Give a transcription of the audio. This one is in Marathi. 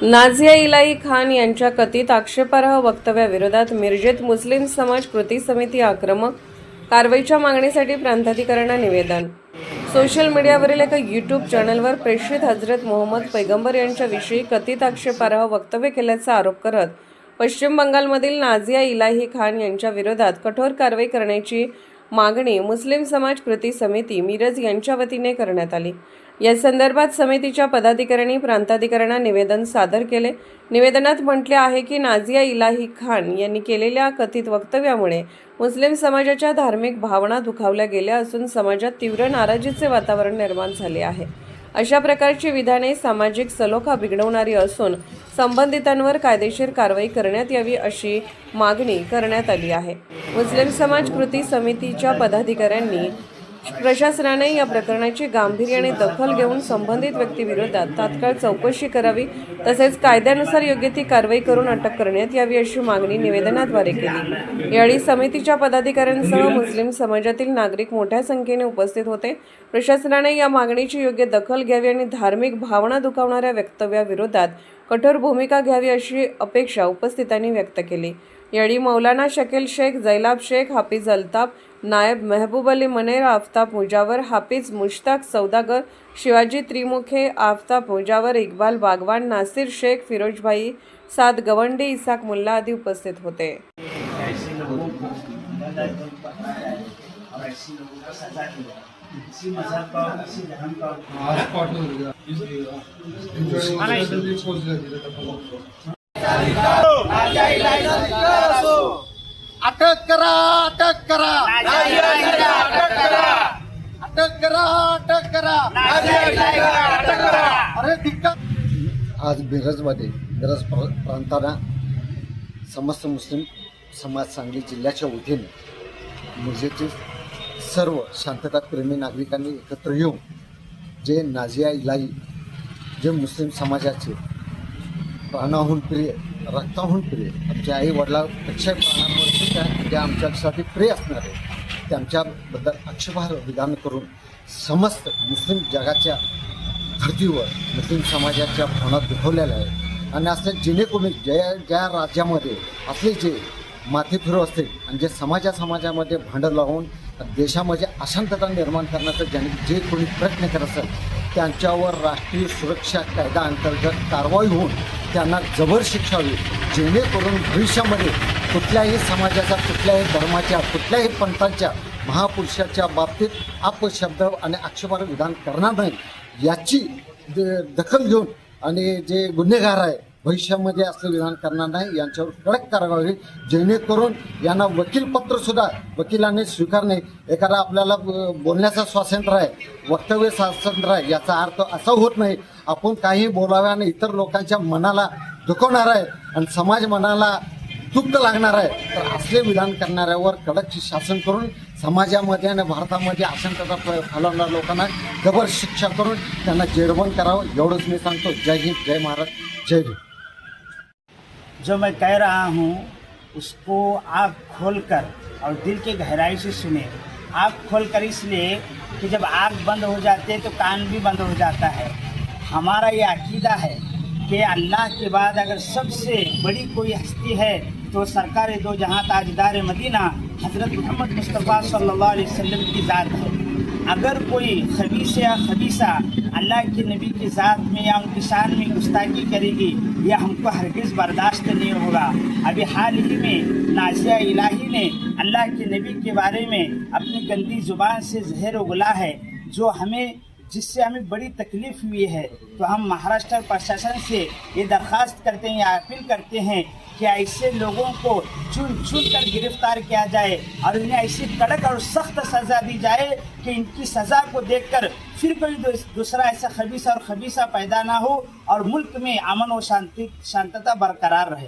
नाझिया इलाही खान यांच्या कथित आक्षेपार्ह वक्तव्याविरोधात मिरजेत मुस्लिम समाज कृती समिती आक्रमक कारवाईच्या मागणीसाठी प्रांताधिकाऱ्यांना निवेदन. सोशल मीडियावरील एका यूट्यूब चॅनलवर प्रेषित हजरत मोहम्मद पैगंबर यांच्याविषयी कथित आक्षेपार्ह वक्तव्य केल्याचा आरोप करत पश्चिम बंगालमधील नाझिया इलाही खान यांच्या विरोधात कठोर कारवाई करण्याची मागणी मुस्लिम समाज कृती समिती मिरज यांच्या वतीने करण्यात आली. या संदर्भात समितीच्या पदाधिकाऱ्यांनी प्रांताधिकाऱ्यांना निवेदन सादर केले. निवेदनात म्हटले आहे की नाझिया इलाही खान यांनी केलेल्या कथित वक्तव्यामुळे मुस्लिम समाजाच्या धार्मिक भावना दुखावल्या गेल्या असून समाजात तीव्र नाराजीचे वातावरण निर्माण झाले आहे. अशा प्रकारची विधाने सामाजिक सलोखा बिघडवणारी असून संबंधितांवर कायदेशीर कारवाई करण्यात यावी अशी मागणी करण्यात आली आहे. मुस्लिम समाज कृती समितीच्या पदाधिकाऱ्यांनी प्रशासनाने या प्रकरणाची गांभीर्याने दखल घेऊन संबंधित व्यक्तीविरोधात तात्काळ चौकशी करावी तसेच कायद्यानुसार योग्य ती कारवाई करून अटक करण्यात यावी अशी मागणी निवेदनाद्वारे केली. यावेळी समितीच्या पदाधिकाऱ्यांसह मुस्लिम समाजातील नागरिक मोठ्या संख्येने उपस्थित होते. प्रशासनाने या मागणीची योग्य दखल घ्यावी आणि धार्मिक भावना दुखावणाऱ्या वक्तव्याविरोधात कठोर भूमिका घ्यावी अशी अपेक्षा उपस्थितांनी व्यक्त केली. यावेळी मौलाना शकील शेख, जैलाब शेख, हाफिज अल्ताफ, नायब महबूब अली मनेर, आफ्ताब मुजावर, हाफिज मुश्ताक सौदागर, शिवाजी त्रिमुखे, आफ्ताब मुजावर, इकबाल बागवान, नासिर शेख, फिरोजभाई साद गवंडी, इसाक मुल्ला आदी उपस्थित होते. अटक करा, अटक करा, अटक करा, अटक करा, अरे धिक्कार. आज मिरजमध्ये मिरज प्रांताना समस्त मुस्लिम समाज सांगली जिल्ह्याच्या वतीने मिरजेतील सर्व शांतताप्रेमी नागरिकांनी एकत्र येऊन जे नाझिया इलाही जे मुस्लिम समाजाचे प्राणाहून प्रिय, रक्ताहून प्रिय, आमच्या आई वडिलांपेक्षा प्राणांवरती त्या आमच्यासाठी प्रिय असणार आहे, त्यांच्याबद्दल आक्षेपार्ह विधान करून समस्त मुस्लिम जगाच्या धर्तीवर मुस्लिम समाजाच्या भावना दुखवलेल्या आहेत. आणि असं जेणेकरून ज्या राज्यामध्ये असले जे माथे फिरू असतील आणि जे समाजामध्ये भांडं लावून देशामध्ये अशांतता निर्माण करण्याचा जे कोणी प्रयत्न करत असेल त्यांच्यावर राष्ट्रीय सुरक्षा कायदा अंतर्गत कारवाई होऊन त्यांना जबर शिक्षा होईल, जेणेकरून भविष्यामध्ये कुठल्याही समाजाचा, कुठल्याही धर्माच्या, कुठल्याही पंथाच्या महापुरुषाच्या बाबतीत अपशब्द आणि आक्षेपार्ह विधान करणार नाही याची दखल घेऊन आणि जे गुन्हेगार आहे भविष्यामध्ये असले विधान करणार नाही यांच्यावर कडक कारवाई होईल, जेणेकरून यांना वकीलपत्रसुद्धा वकिलांनी स्वीकारणे. एखादा आपल्याला बोलण्याचा स्वातंत्र्य आहे, वक्तव्य स्वातंत्र्य आहे, याचा अर्थ असा होत नाही आपण काही बोलाव्याने इतर लोकांच्या मनाला दुखवणार आहे आणि समाज मनाला दुःख लागणार आहे. तर असले विधान करणाऱ्यावर कडक शासन करून समाजामध्ये आणि भारतामध्ये अशांतता फैलावणाऱ्या लोकांना जबर शिक्षा करून त्यांना जेरबंद करावं एवढंच मी सांगतो. जय हिंद, जय महाराज, जय भीम. जो मैं कह रहा हूँ उसको आँख खोलकर और दिल के गहराई से सुने. आँख खोलकर इसलिए कि जब आँख बंद हो जाती है तो कान भी बंद हो जाता है. हमारा ये अकीदा है कि अल्लाह के बाद अगर सबसे बड़ी कोई हस्ती है तो सरकार दो जहाँ ताजदार मदीना हज़रत मोहम्मद मुस्तफ़ा सल्लल्लाहु अलैहि वसल्लम की ज़ात है. अगर कोई खबीस या खबीसा अल्लाह के नबी की ज़ात में या उनकी शान में गुस्ताखी करेगी यह हमको हरगिज़ बर्दाश्त नहीं होगा. अभी हाल ही में नाज़िया इलाही ने अल्लाह के नबी के बारे में अपनी गंदी ज़ुबान से जहर उगला है जिससे हमें बड़ी तकलीफ़ हुई है. तो हम महाराष्ट्र प्रशासन से ये दरख्वास्त करते हैं, अपील करते हैं कि ऐसे लोगों को चुन कर गिरफ्तार किया जाए और इन्हें ऐसी कड़क और सख्त सज़ा दी जाए कि इनकी सज़ा को देखकर फिर कोई दूसरा ऐसा खबीसा और खबीसा पैदा ना हो और मुल्क में अमन और शांतता बरकरार रहे.